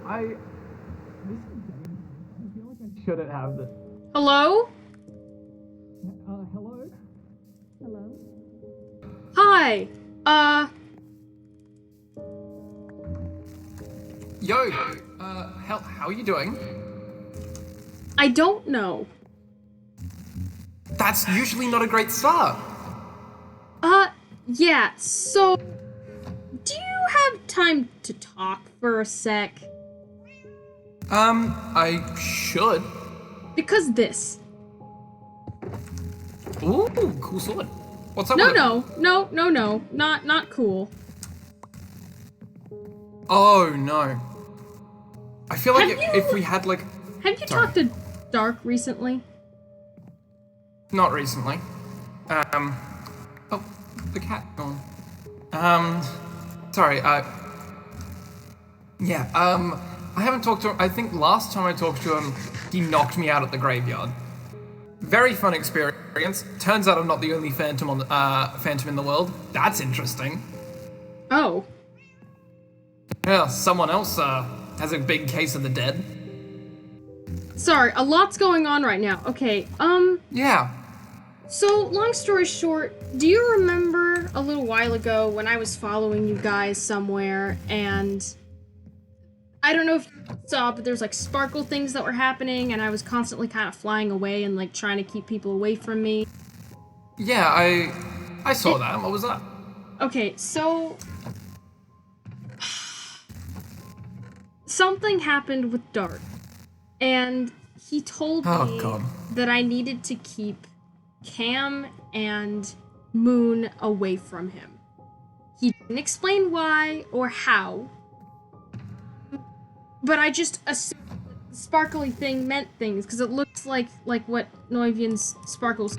feel like I shouldn't have this. Hello? Hello? Hello? Hi. Yo, how are you doing? I don't know. That's usually not a great start. Yeah, so... Do you have time to talk for a sec? I should. Because this. Ooh, cool sword. What's up No, with it? no. Not cool. Oh, no. I feel like Have if we had, like... Have you Sorry. talked to Dark recently? Not recently. Oh, the cat gone. Sorry, yeah, I haven't talked to him. I think last time I talked to him, he knocked me out at the graveyard. Very fun experience. Turns out I'm not the only phantom in the world. That's interesting. Oh. Yeah, someone else, has a big case of the dead. Sorry, a lot's going on right now. Okay, Yeah. so, long story short, do you remember a little while ago when I was following you guys somewhere, and I don't know if you saw, but there's like sparkle things that were happening, and I was constantly kind of flying away and like trying to keep people away from me? Yeah, I saw that. What was that? Okay, so... something happened with Dark, and he told me God. that I needed to keep Cam and Moon away from him. He didn't explain why or how, but I just assumed that the sparkly thing meant things, because it looks like what Noivian's sparkles.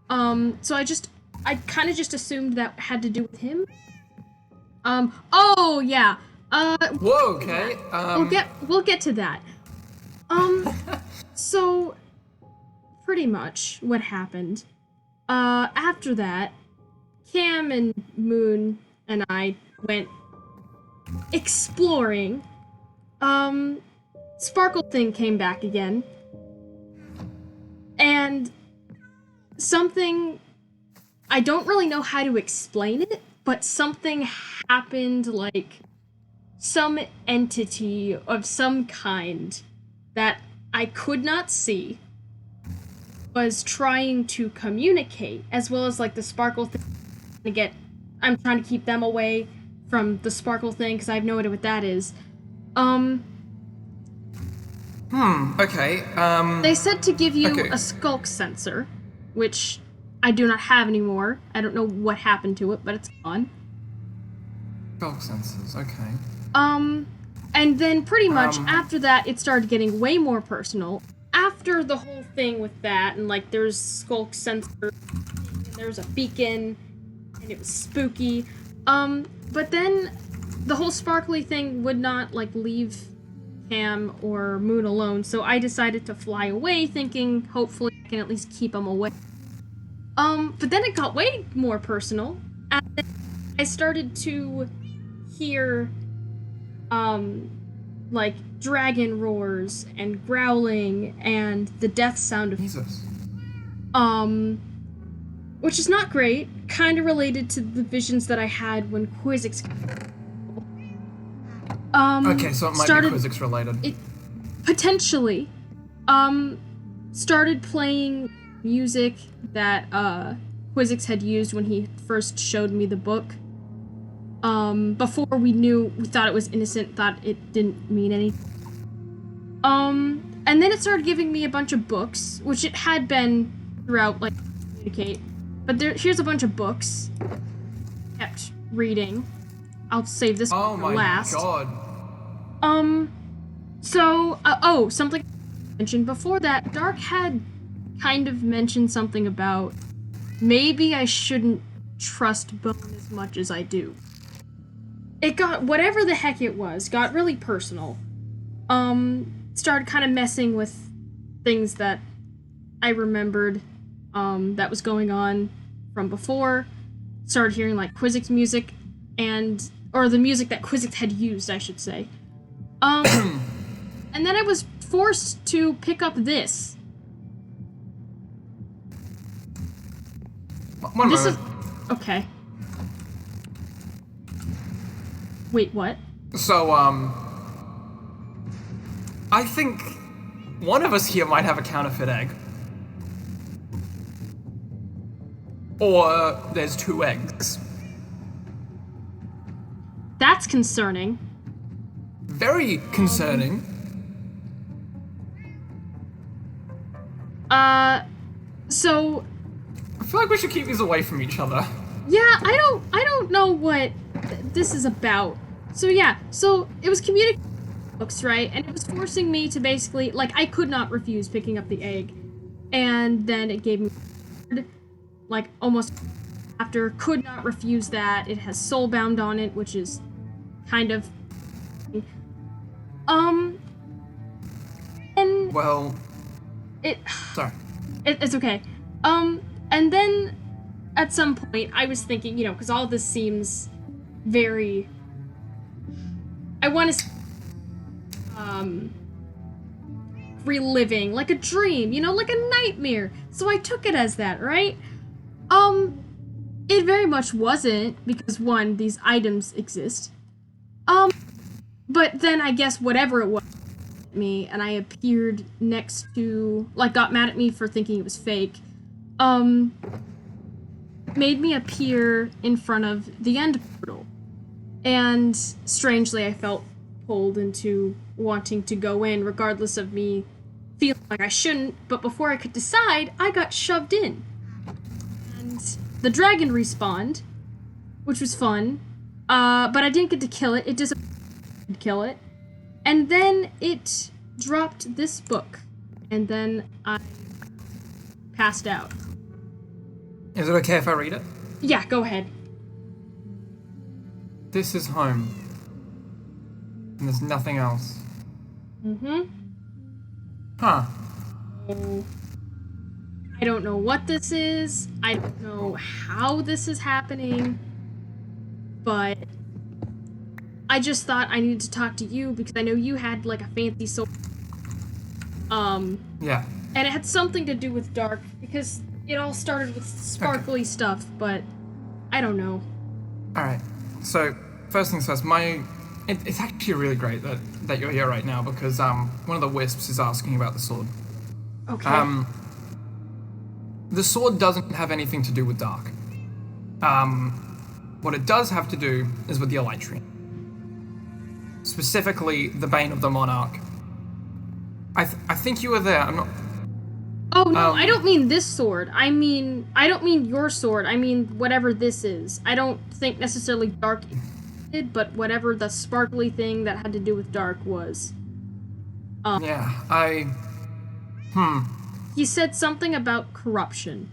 So I kind of just assumed that had to do with him. Oh yeah. Whoa, okay. We'll get to that. So pretty much what happened. After that, Cam and Moon and I went exploring. Sparkle thing came back again. And something, I don't really know how to explain it, but something happened, like some entity of some kind that I could not see was trying to communicate, as well as like the sparkle thing. I'm trying to keep them away from the sparkle thing because I have no idea what that is. Okay, They said to give you Okay. a skulk sensor, which I do not have anymore. I don't know what happened to it, but it's gone. Dog senses, okay. And then pretty much after that, it started getting way more personal. After the whole thing with that, and like there's skulk sensor, and there's a beacon, and it was spooky. But then the whole sparkly thing would not like leave Cam or Moon alone, so I decided to fly away, thinking hopefully I can at least keep them away. But then it got way more personal, and then I started to hear like dragon roars and growling and the death sound of Jesus. which is not great, kind of related to the visions that I had when Qysics Okay, so it might started, be Qysics related. it potentially started playing music that Qysics had used when he first showed me the book. Before we thought it was innocent, thought it didn't mean anything. And then it started giving me a bunch of books, which it had been throughout, like, communicate. But here's a bunch of books. Kept reading. I'll save this Oh for my last. god. Something I mentioned before that, Dark had kind of mentioned something about maybe I shouldn't trust Bone as much as I do. It got, whatever the heck it was, got really personal. Started kind of messing with things that I remembered, that was going on from before. Started hearing, like, Qysics music, or the music that Qysics had used, I should say. And then I was forced to pick up this. One This moment. is okay. Wait, what? So, I think one of us here might have a counterfeit egg. Or there's 2 eggs. That's concerning. Very concerning. So I feel like we should keep these away from each other. yeah, I don't know what this is about. So yeah, so it was communicating books, right? And it was forcing me to basically, like, I could not refuse picking up the egg. And then it gave me, like, almost after, could not refuse that. It has soulbound on it, which is kind of, and Well, it, sorry. it's okay. And then at some point I was thinking, because all this seems very, I want to, reliving, like a dream, like a nightmare. So I took it as that, right? It very much wasn't, because one, these items exist. But then I guess whatever it was me, and I appeared next to, like, got mad at me for thinking it was fake, made me appear in front of the end portal. And strangely, I felt pulled into wanting to go in, regardless of me feeling like I shouldn't, but before I could decide, I got shoved in. And the dragon respawned, which was fun, but I didn't get to kill it. It just kill it. And then it dropped this book, and then I passed out. Is it okay if I read it? Yeah, go ahead. This is home. And there's nothing else. Mm-hmm. Huh. I don't know what this is. I don't know how this is happening. But I just thought I needed to talk to you because I know you had, like, a fancy soul. Yeah. And it had something to do with dark, because it all started with sparkly stuff, but I don't know. Alright. So, first things first, it's actually really great that you're here right now because one of the wisps is asking about the sword. Okay. The sword doesn't have anything to do with dark. What it does have to do is with the Elytrian. Specifically, the Bane of the Monarch. I think you were there. I'm not. Oh, no, I don't mean this sword. I don't mean your sword. I mean whatever this is. I don't think necessarily dark did, but whatever the sparkly thing that had to do with dark was. Yeah, He said something about corruption.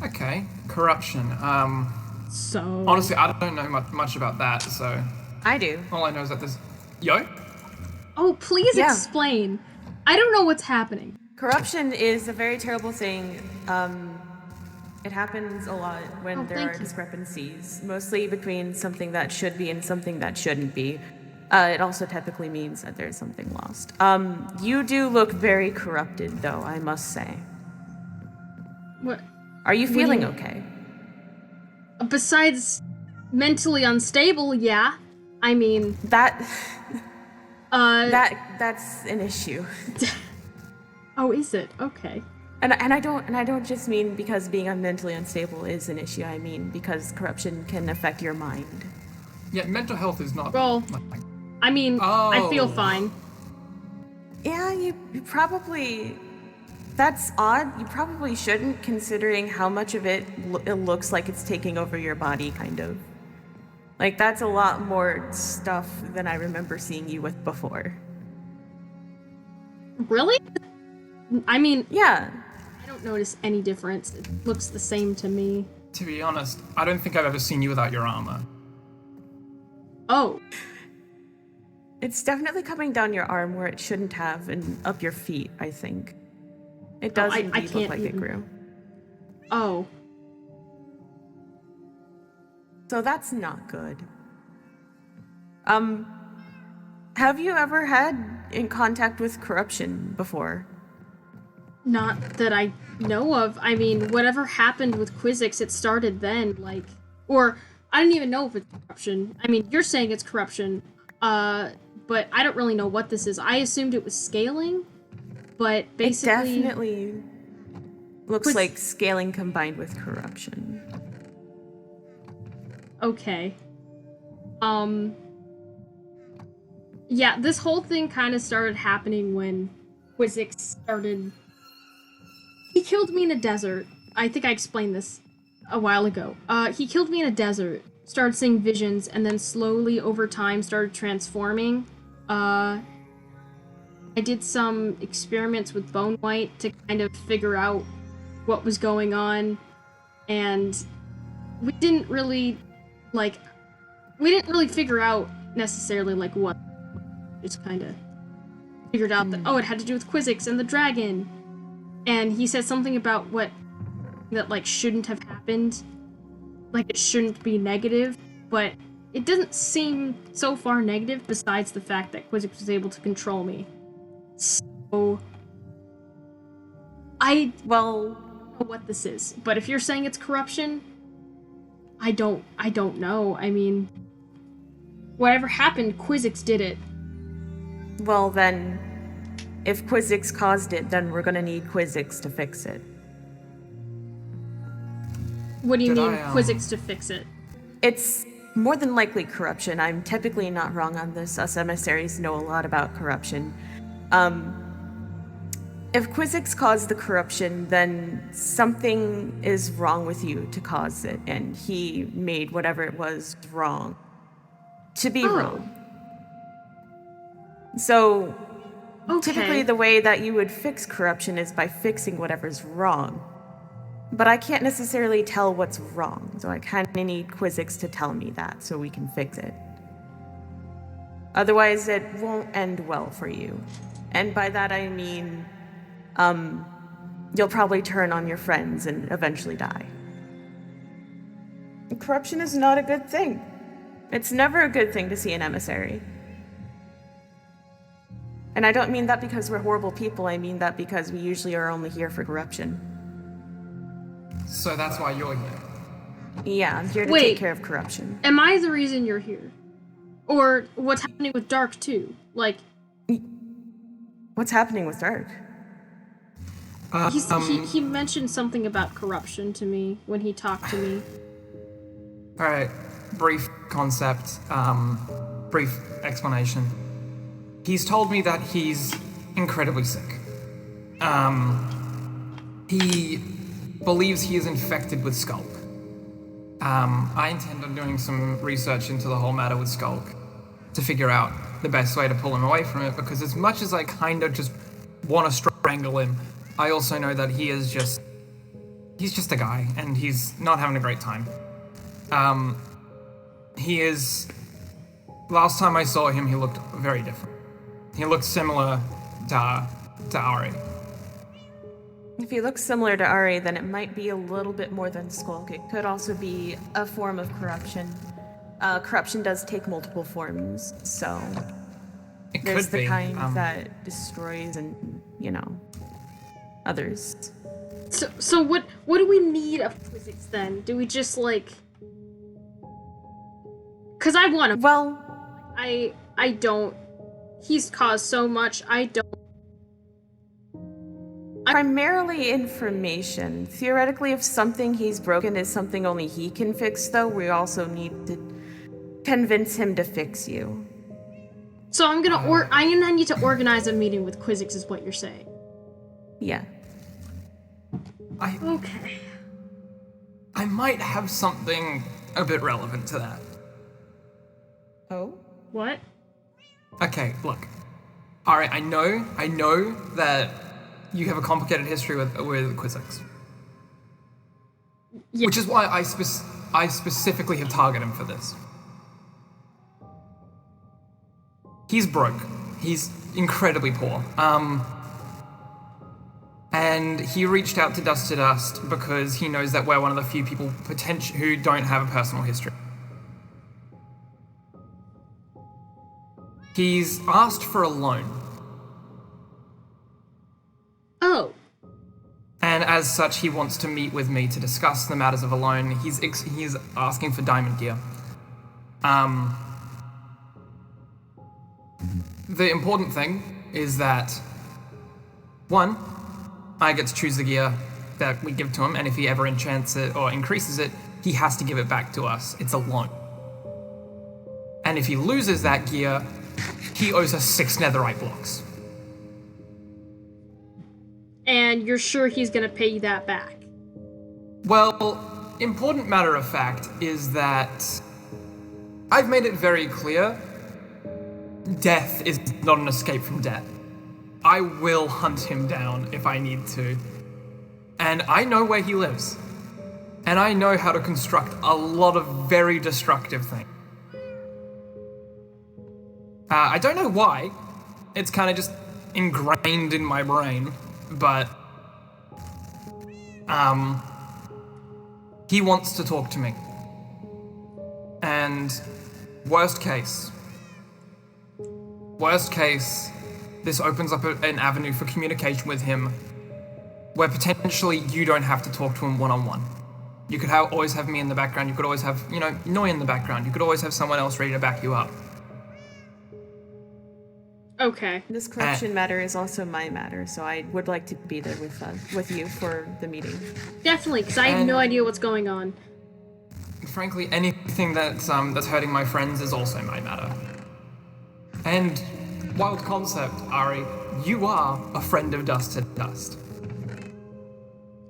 Okay, corruption. So... Honestly, I don't know much about that, so... I do. All I know is that there's... Yo? Oh, please Yeah. explain. I don't know what's happening. Corruption is a very terrible thing. It happens a lot when there thank are you. discrepancies, mostly between something that should be and something that shouldn't be. It also typically means that there's something lost. You do look very corrupted, though, I must say. What? Are you What do you feeling mean? okay? Besides mentally unstable, yeah. I mean, That's an issue. oh, is it? Okay. And I don't just mean because being mentally unstable is an issue. I mean because corruption can affect your mind. Yeah, mental health is not... Well, I mean, I feel Oh. fine. Yeah, you probably... That's odd. You probably shouldn't, considering how much of it looks like it's taking over your body, kind of. Like, that's a lot more stuff than I remember seeing you with before. Really? I mean, Yeah. I don't notice any difference. It looks the same to me. To be honest, I don't think I've ever seen you without your armor. Oh. It's definitely coming down your arm where it shouldn't have, and up your feet, I think. It does I indeed look can't like it even- grew. Oh. So that's not good. Have you ever had in contact with corruption before? Not that I know of. I mean, whatever happened with Qysics, it started then, like... Or, I don't even know if it's corruption. I mean, you're saying it's corruption, but I don't really know what this is. I assumed it was scaling, but basically... It definitely looks like scaling combined with corruption. Okay. Yeah, this whole thing kind of started happening when Qysics started... He killed me in a desert. I think I explained this a while ago. He killed me in a desert, started seeing visions, and then slowly over time started transforming. I did some experiments with Bone White to kind of figure out what was going on, and we didn't really figure out necessarily like what. Just kind of figured out that, it had to do with Qysics and the dragon. And he said something about that like shouldn't have happened. Like it shouldn't be negative, but it doesn't seem so far negative besides the fact that Qysics was able to control me. So I don't know what this is, but if you're saying it's corruption, I don't know. I mean, whatever happened, Qysics did it. Well then, if Qysics caused it, then we're gonna need Qysics to fix it. What do you mean, Qysics to fix it? It's more than likely corruption. I'm typically not wrong on this. Us emissaries know a lot about corruption. If Qysics caused the corruption, then something is wrong with you to cause it, and he made whatever it was wrong to be wrong. So, typically the way that you would fix corruption is by fixing whatever's wrong. But I can't necessarily tell what's wrong, so I kind of need Qysics to tell me that so we can fix it. Otherwise, it won't end well for you. And by that I mean, you'll probably turn on your friends and eventually die. Corruption is not a good thing. It's never a good thing to see an emissary. And I don't mean that because we're horrible people, I mean that because we usually are only here for corruption. So that's why you're here? Yeah, I'm here to take care of corruption. Am I the reason you're here? Or what's happening with Dark too? Like... What's happening with Dark? He mentioned something about corruption to me when he talked to me. Alright, brief concept, brief explanation. He's told me that he's incredibly sick. He believes he is infected with Skulk. I intend on doing some research into the whole matter with Skulk to figure out the best way to pull him away from it, because as much as I kind of just want to strangle him, I also know that he's just a guy, and he's not having a great time. Last time I saw him, he looked very different. He looked similar to Ari. If he looks similar to Ari, then it might be a little bit more than Skulk. It could also be a form of corruption. Corruption does take multiple forms, so... It there's could the be. kind that destroys and, others. So what do we need of Qysics then? Do we just, like... Because I want him. Well... I don't... He's caused so much, I don't... Primarily information. Theoretically, if something he's broken is something only he can fix, though, we also need to convince him to fix you. So I'm gonna need to organize a meeting with Qysics, is what you're saying. Yeah. Okay. I might have something a bit relevant to that. Oh? What? Okay, look. Alright, I know that you have a complicated history with Qysics. Yeah. Which is why I specifically have targeted him for this. He's broke. He's incredibly poor. And he reached out to Dust to Dust because he knows that we're one of the few people who don't have a personal history. He's asked for a loan. Oh. And as such, he wants to meet with me to discuss the matters of a loan. He's asking for diamond gear. The important thing is that, one, I get to choose the gear that we give to him, and if he ever enchants it or increases it, he has to give it back to us. It's a loan. And if he loses that gear, he owes us 6 netherite blocks. And you're sure he's gonna pay you that back? Well, important matter of fact is that I've made it very clear, death is not an escape from death. I will hunt him down if I need to. And I know where he lives. And I know how to construct a lot of very destructive things. I don't know why. It's kind of just ingrained in my brain. But he wants to talk to me. And worst case, this opens up an avenue for communication with him where potentially you don't have to talk to him one-on-one. You could always have me in the background, you could always have, Noi in the background, you could always have someone else ready to back you up. Okay. This corruption matter is also my matter, so I would like to be there with you for the meeting. Definitely, because I have no idea what's going on. Frankly, anything that's hurting my friends is also my matter. And wild concept, Ari, you are a friend of Dust to Dust.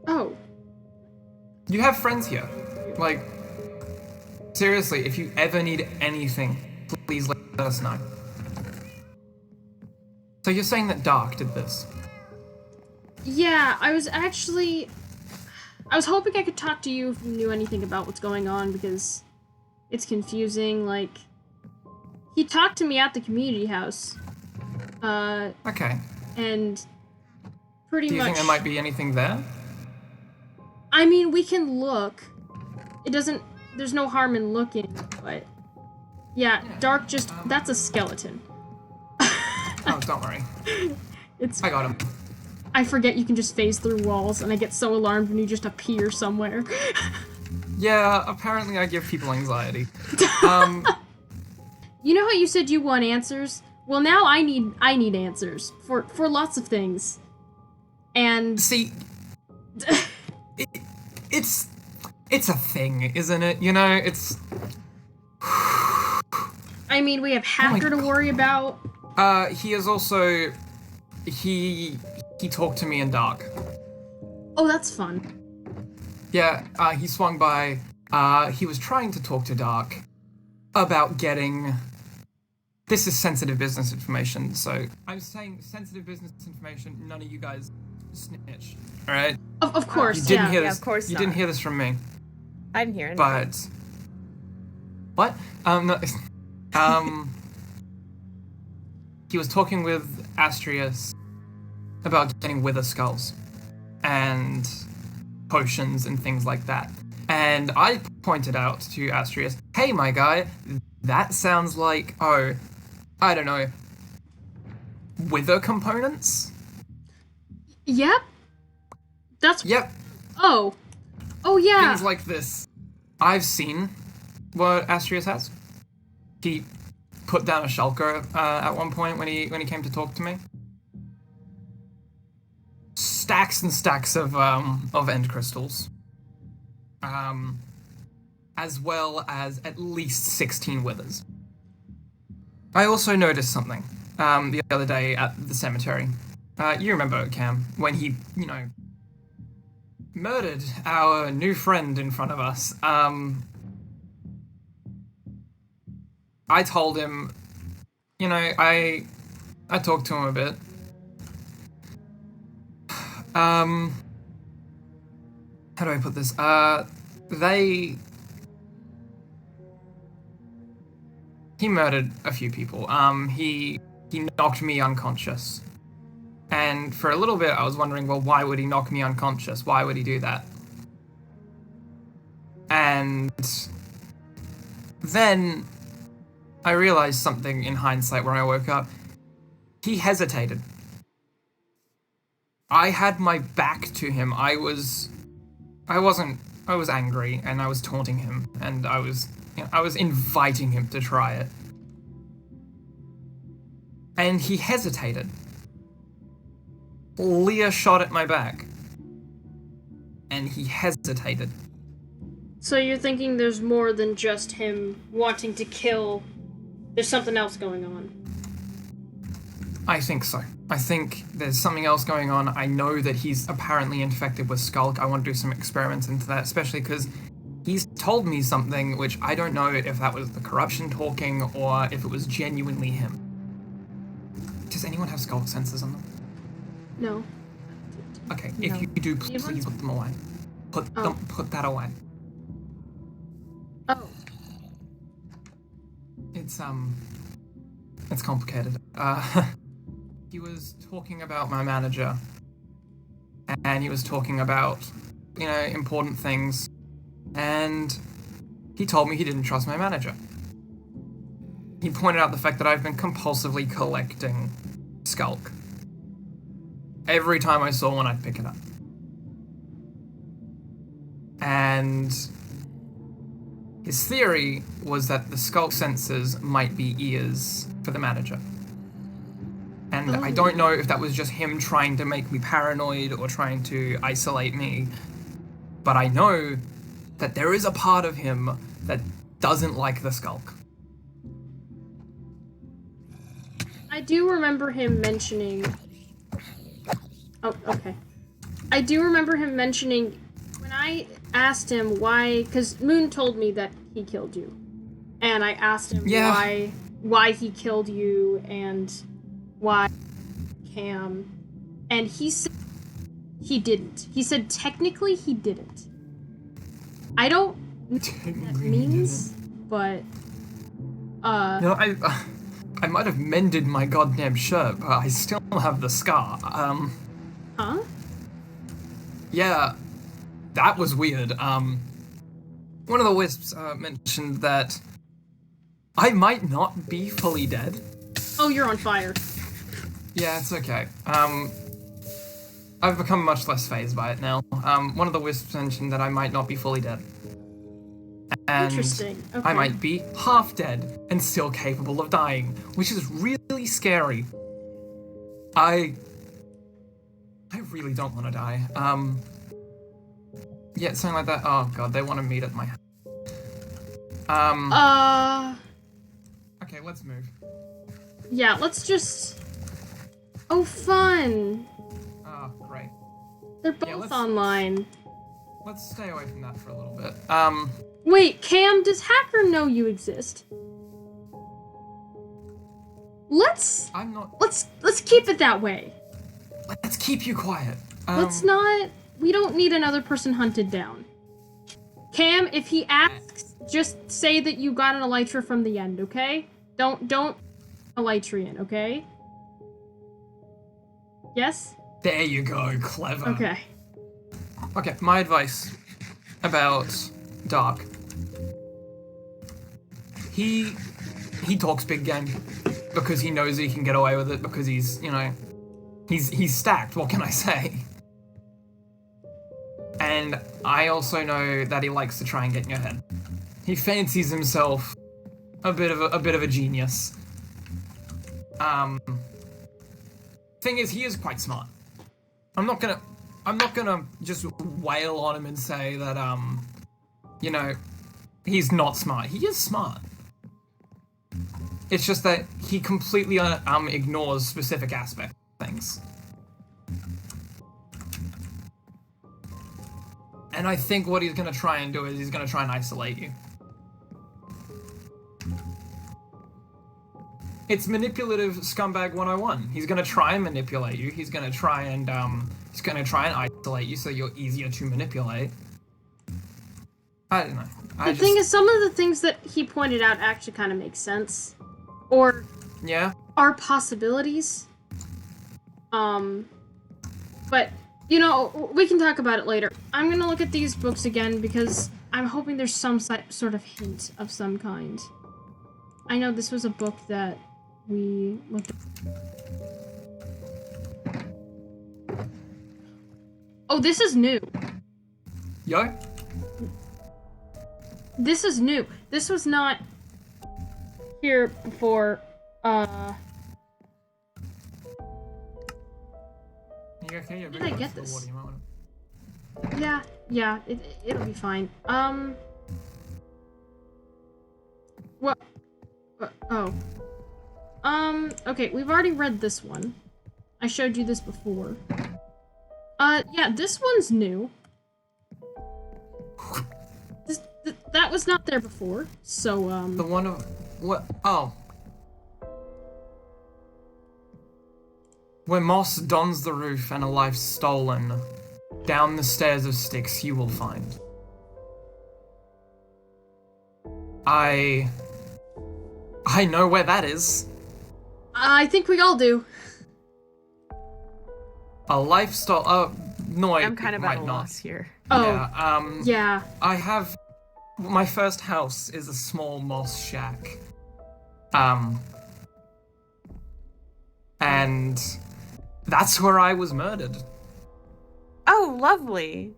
Oh. You have friends here. Like, seriously, if you ever need anything, please let us know. So you're saying that Dark did this? Yeah, I was hoping I could talk to you if you knew anything about what's going on, because it's confusing. Like, he talked to me at the community house. Okay. And pretty much... Do you think there might be anything there? I mean, we can look. There's no harm in looking, but... Yeah, Dark that's a skeleton. Oh, don't worry. I got him. I forget you can just phase through walls, and I get so alarmed when you just appear somewhere. Yeah, apparently I give people anxiety. You know how you said you want answers? Well, now I need answers for lots of things. And see, it's a thing, isn't it? It's. I mean, we have Hacker to worry about. He is also. He talked to me in Dark. Oh, that's fun. Yeah, he swung by. He was trying to talk to Dark about getting. This is sensitive business information, so I'm saying sensitive business information. None of you guys snitch, all right? Of course, you didn't hear yeah, this. of course you not. didn't hear this from me. I didn't hear anything. But what? No. He was talking with Astraeus about getting wither skulls and potions and things like that. And I pointed out to Astraeus, hey, my guy, that sounds like, I don't know, wither components? Yep. Yep. Oh, yeah. Things like this. I've seen what Astraeus has. He put down a shulker at one point when he came to talk to me. Stacks and stacks of end crystals. As well as at least 16 withers. I also noticed something the other day at the cemetery. You remember, Cam, when he, murdered our new friend in front of us. I told him, I talked to him a bit. How do I put this? He murdered a few people. He knocked me unconscious. And for a little bit, I was wondering, well, why would he knock me unconscious? Why would he do that? And then I realized something in hindsight when I woke up. He hesitated. I had my back to him. I was angry, and I was taunting him, and I was inviting him to try it. And he hesitated. Leah shot at my back. And he hesitated. So you're thinking there's more than just him wanting to kill. There's something else going on. I think so. I think there's something else going on. I know that he's apparently infected with Skulk. I want to do some experiments into that, especially because he's told me something which I don't know if that was the corruption talking or if it was genuinely him. Does anyone have Skulk sensors on them? No. Okay, if you do, please put them away. Put that away. Oh. It's complicated. He was talking about my manager, and he was talking about, important things, and he told me he didn't trust my manager. He pointed out the fact that I've been compulsively collecting Skulk. Every time I saw one, I'd pick it up. And his theory was that the Skulk sensors might be ears for the manager. And I don't know if that was just him trying to make me paranoid or trying to isolate me, but I know that there is a part of him that doesn't like the Skulk. I do remember him mentioning... Oh, okay. I do remember him mentioning, when I asked him why, because Moon told me that he killed you, and I asked him why he killed you and why Cam, and he said he didn't. He said technically he didn't. I don't know what that means, but No, I might have mended my goddamn shirt, but I still have the scar. Huh? Yeah, that was weird. One of the wisps mentioned that I might not be fully dead. Oh, you're on fire. Yeah, it's okay. I've become much less phased by it now. One of the wisps mentioned that I might not be fully dead. And interesting. Okay. I might be half dead and still capable of dying, which is really scary. I really don't want to die. Yeah, something like that. Oh god, they want to meet at my house. Okay, let's move. Yeah, let's just... Oh, fun! Oh, great. They're both online. Let's stay away from that for a little bit. Wait, Cam, does Hacker know you exist? Let's keep it that way. Let's keep you quiet. Let's not... We don't need another person hunted down. Cam, if he asks, just say that you got an Elytra from the end, okay? Don't Elytrian, okay? Yes? There you go, clever. Okay. Okay, my advice about Dark. He talks big game because he knows he can get away with it because he's stacked, what can I say? And I also know that he likes to try and get in your head. He fancies himself a bit of a genius. Thing is, he is quite smart. I'm not gonna just wail on him and say that he's not smart. He is smart. It's just that he completely ignores specific aspects of things. And I think what he's gonna try and do is he's gonna try and isolate you. It's manipulative scumbag 101. He's gonna try and manipulate you. He's gonna try and isolate you so you're easier to manipulate. I don't know. The thing is, some of the things that he pointed out actually kind of make sense. Or... Yeah? Are possibilities. But, we can talk about it later. I'm gonna look at these books again because I'm hoping there's some sort of hint of some kind. I know this was a book that we looked at. Oh, this is new. Yo? This is new. This was not here before. You okay? You're Did very I close get to the this? water, you might wanna- Yeah, it'll be fine. What? Oh. Okay, we've already read this one. I showed you this before. Yeah, this one's new. That was not there before, so, The one of... What? Oh. Where moss dons the roof and a life stolen, down the stairs of sticks you will find. I know where that is. I think we all do. A life stolen... no, I'm kind of at might a not. loss here. Oh, Yeah, yeah. I have... My first house is a small moss shack. And that's where I was murdered. Oh, lovely.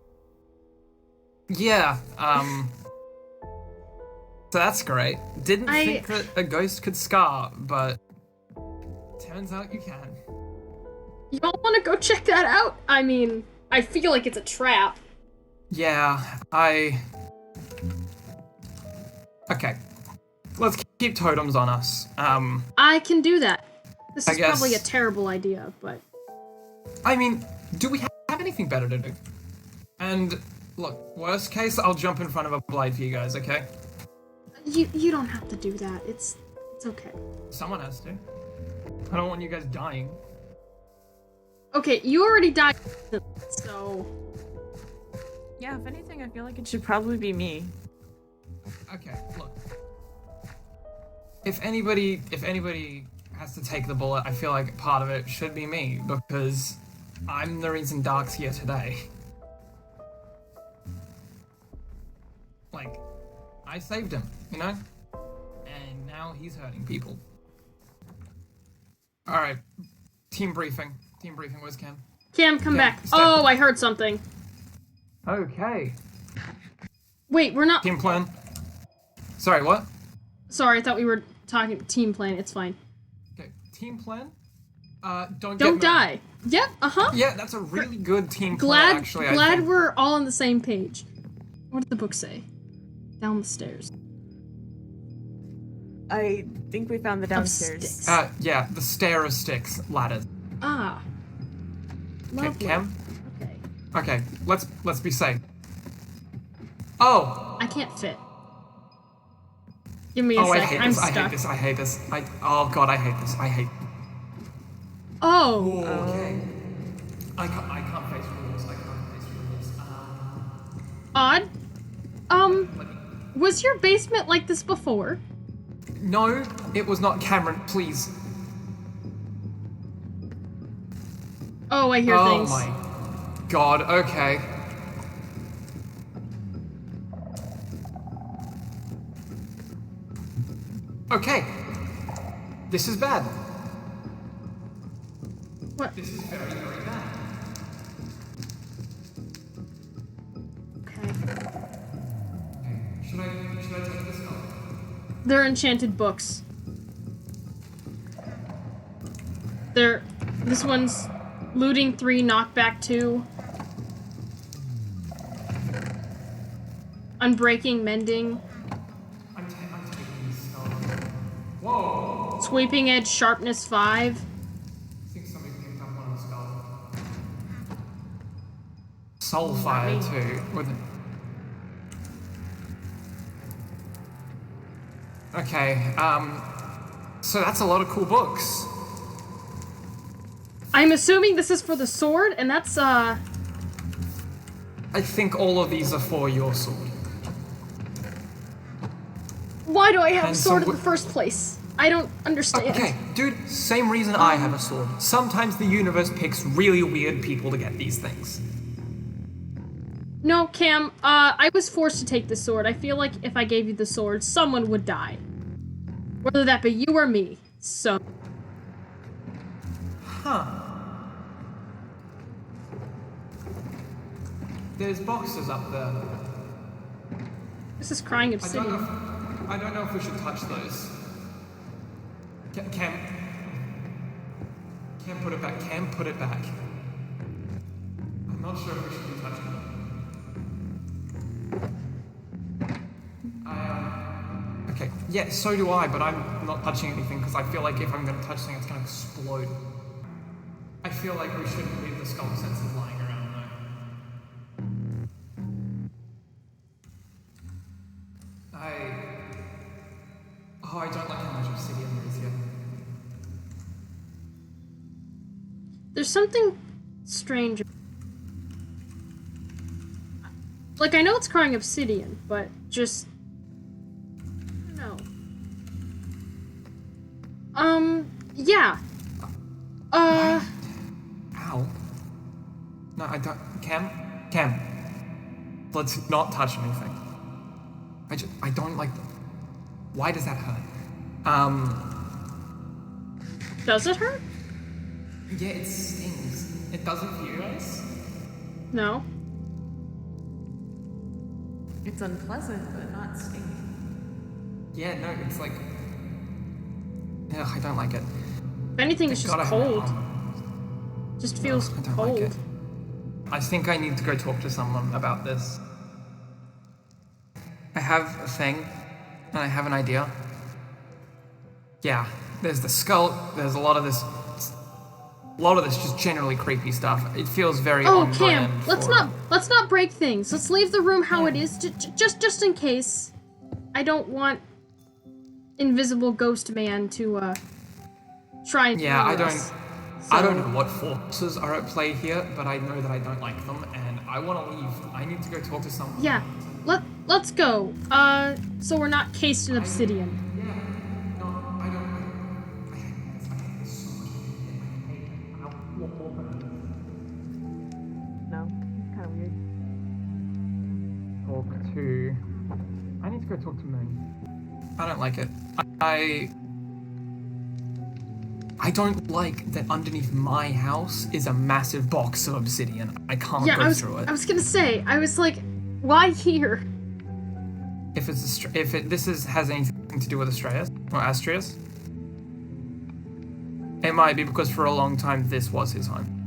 Yeah, so that's great. Didn't I- think that a ghost could scar, but turns out you can. Y'all want to go check that out? I mean, I feel like it's a trap. Yeah, Okay, let's keep totems on us. I can do that. This I is probably a guess- terrible idea, but... I mean, do we have anything better to do? And, look, worst case, I'll jump in front of a blade for you guys, okay? You don't have to do that. It's okay. Someone has to. I don't want you guys dying. Okay, you already died, so... Yeah, if anything, I feel like it should probably be me. Okay, look. If anybody has to take the bullet, I feel like part of it should be me, because I'm the reason Dark's here today. Like, I saved him, you know? And now he's hurting people. Alright, team briefing. Team briefing, where's Cam? Cam, come Cam, back. step. Oh, I heard something. Okay. Wait, we're not... Team plan. Sorry, what? Sorry, I thought we were talking team plan. It's fine. Okay, team plan. Don't Don't get die. Yep, uh-huh. Yeah, that's a really good team plan, Glad, actually. I glad think. we're all on the same page. What did the book say? Down the stairs. I think we found the downstairs. sticks. Yeah, the stair of sticks, ladders. Ah. Okay, Lovely. Cam? Okay. Okay, let's be safe. Oh! I can't fit. Give me a Oh, I sec. hate I'm this, stuck. I hate this. Oh god, I hate this. I hate... Oh. Okay. I can't face rules. I can't face rules. Odd. Was your basement like this before? No, it was not Cameron, please. Oh, I hear Oh things. my god, okay. Okay. This is bad. What? This is very, very bad. Okay. Should I take this off? They're enchanted books. This one's looting 3, knockback 2. Unbreaking, mending. I'm taking this stuff. Whoa! Sweeping edge, sharpness 5. I think somebody picked up one of the skull. Soulfire too. With it. Okay, so that's a lot of cool books. I'm assuming this is for the sword, and that's, I think all of these are for your sword. Why do I have a And so sword in wh- the first place? I don't understand. Okay, dude, same reason I have a sword. Sometimes the universe picks really weird people to get these things. No, Cam, I was forced to take the sword. I feel like if I gave you the sword, someone would die. Whether that be you or me. So. Huh. There's boxes up there. This is crying obsidian. I don't know if we should touch those. Cam, put it back. Cam, put it back. I'm not sure if we should be touching them. Okay, yeah, so do I, but I'm not touching anything because I feel like if I'm going to touch something, it's going to explode. I feel like we shouldn't leave the skull sensors lying around though. I don't like how much obsidian there is here. There's something strange. Like, I know it's crying obsidian, but just... I don't know. Yeah. Ow. No, I don't... Cam? Let's not touch anything. I don't like them. Why does that hurt? Does it hurt? Yeah, it stings. It doesn't for you guys? No. It's unpleasant, but not stinging. Yeah, no, it's like... Ugh, I don't like it. If anything, it's just cold. Just feels I don't cold. like it. I think I need to go talk to someone about this. I have a thing, and I have an idea. Yeah, there's the skull, there's a lot of this just generally creepy stuff. It feels very on Cam, brand let's not break things. Let's leave the room how it is, just in case. I don't want invisible ghost man to try and Yeah, kill us. I don't know what forces are at play here, but I know that I don't like them, and I want to leave. I need to go talk to someone. Yeah, let's go. So we're not cased in obsidian. I hate this so much. No, it's kind of weird. I need to go talk to Moon. I don't like it. I don't like that underneath my house is a massive box of obsidian. I can't go through it. I was gonna say, I was like, why here? If this has anything to do with Astraeus or Astraeus, it might be because for a long time this was his home.